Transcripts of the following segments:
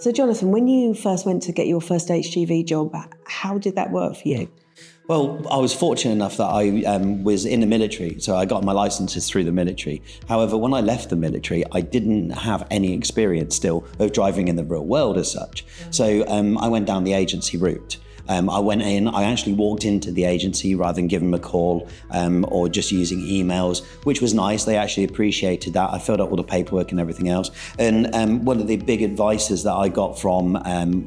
So Jonathan, when you first went to get your first HGV job, how did that work for you? Well, I was fortunate enough that I was in the military, so I got my licenses through the military. However, when I left the military, I didn't have any experience still of driving in the real world as such. So I went down the agency route. I actually walked into the agency rather than giving them a call or just using emails, which was nice. They actually appreciated that. I filled out all the paperwork and everything else. And one of the big advices that I got from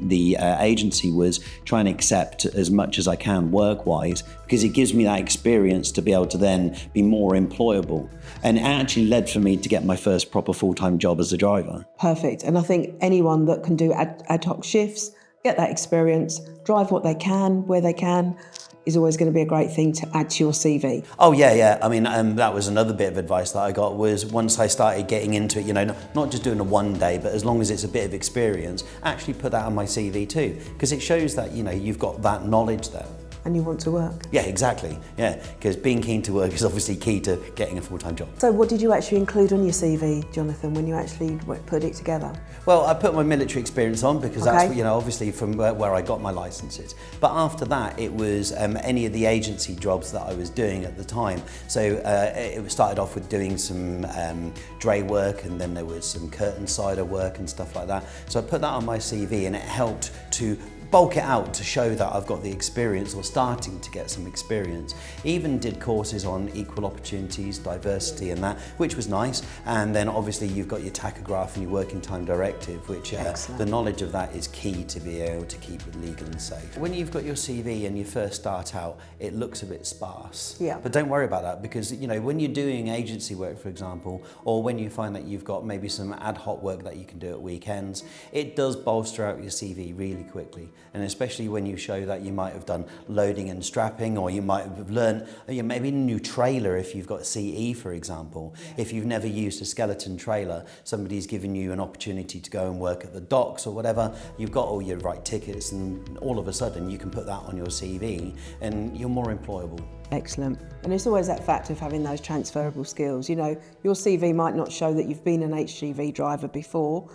the agency was try and accept as much as I can work-wise, because it gives me that experience to be able to then be more employable. And it actually led for me to get my first proper full-time job as a driver. Perfect. And I think anyone that can do ad hoc shifts, get that experience, drive what they can, where they can, is always going to be a great thing to add to your CV. Oh yeah. I mean, that was another bit of advice that I got was once I started getting into it, not just doing a one day, but as long as it's a bit of experience, actually put that on my CV too, because it shows that, you've got that knowledge there. And you want to work. Yeah, exactly. Yeah, because being keen to work is obviously key to getting a full-time job. So what did you actually include on your CV, Jonathan, when you actually put it together? Well, I put my military experience on because Okay. that's, obviously from where I got my licenses. But after that, it was any of the agency jobs that I was doing at the time. So it started off with doing some dray work, and then there was some curtain cider work and stuff like that. So I put that on my CV, and it helped to bulk it out to show that I've got the experience or starting to get some experience. Even did courses on equal opportunities, diversity and that, which was nice. And then obviously you've got your tachograph and your working time directive, which the knowledge of that is key to be able to keep it legal and safe. When you've got your CV and you first start out, it looks a bit sparse. Yeah. But don't worry about that, because when you're doing agency work, for example, or when you find that you've got maybe some ad hoc work that you can do at weekends, it does bolster out your CV really quickly. And especially when you show that you might have done loading and strapping, or you might have learned maybe a new trailer if you've got CE, for example. If you've never used a skeleton trailer, somebody's given you an opportunity to go and work at the docks or whatever, you've got all your right tickets, and all of a sudden you can put that on your CV and you're more employable. Excellent. And it's always that fact of having those transferable skills. Your CV might not show that you've been an HGV driver before,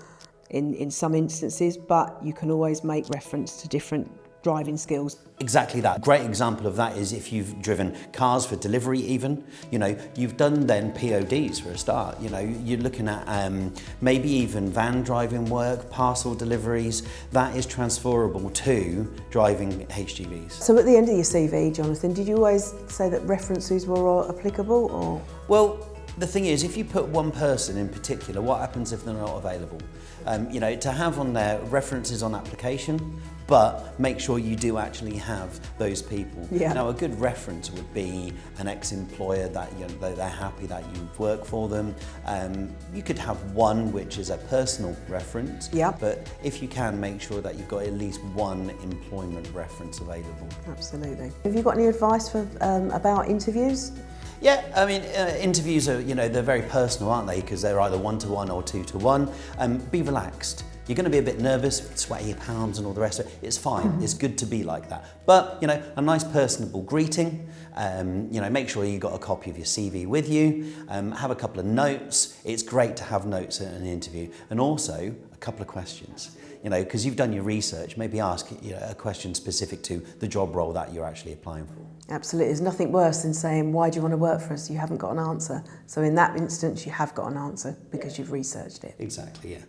in some instances, but you can always make reference to different driving skills. Exactly that. Great example of that is if you've driven cars for delivery even, you've done then PODs for a start. You're looking at maybe even van driving work, parcel deliveries, that is transferable to driving HGVs. So at the end of your CV, Jonathan, did you always say that references were applicable, or? Well, the thing is, if you put one person in particular, what happens if they're not available? To have on there references on application, but make sure you do actually have those people. Yeah. Now, a good reference would be an ex-employer that they're happy that you've worked for them. You could have one which is a personal reference, but if you can, make sure that you've got at least one employment reference available. Absolutely. Have you got any advice for about interviews? Yeah, I mean, interviews are, they're very personal, aren't they? Because they're either 1-to-1 or 2-to-1. Be relaxed. You're going to be a bit nervous, sweaty your palms and all the rest of it. It's fine. It's good to be like that. But, a nice personable greeting. Make sure you've got a copy of your CV with you. Have a couple of notes. It's great to have notes at an interview. And also, a couple of questions. Because you've done your research, maybe ask a question specific to the job role that you're actually applying for. Absolutely. There's nothing worse than saying, why do you want to work for us? You haven't got an answer. So in that instance, you have got an answer because you've researched it. Exactly, yeah.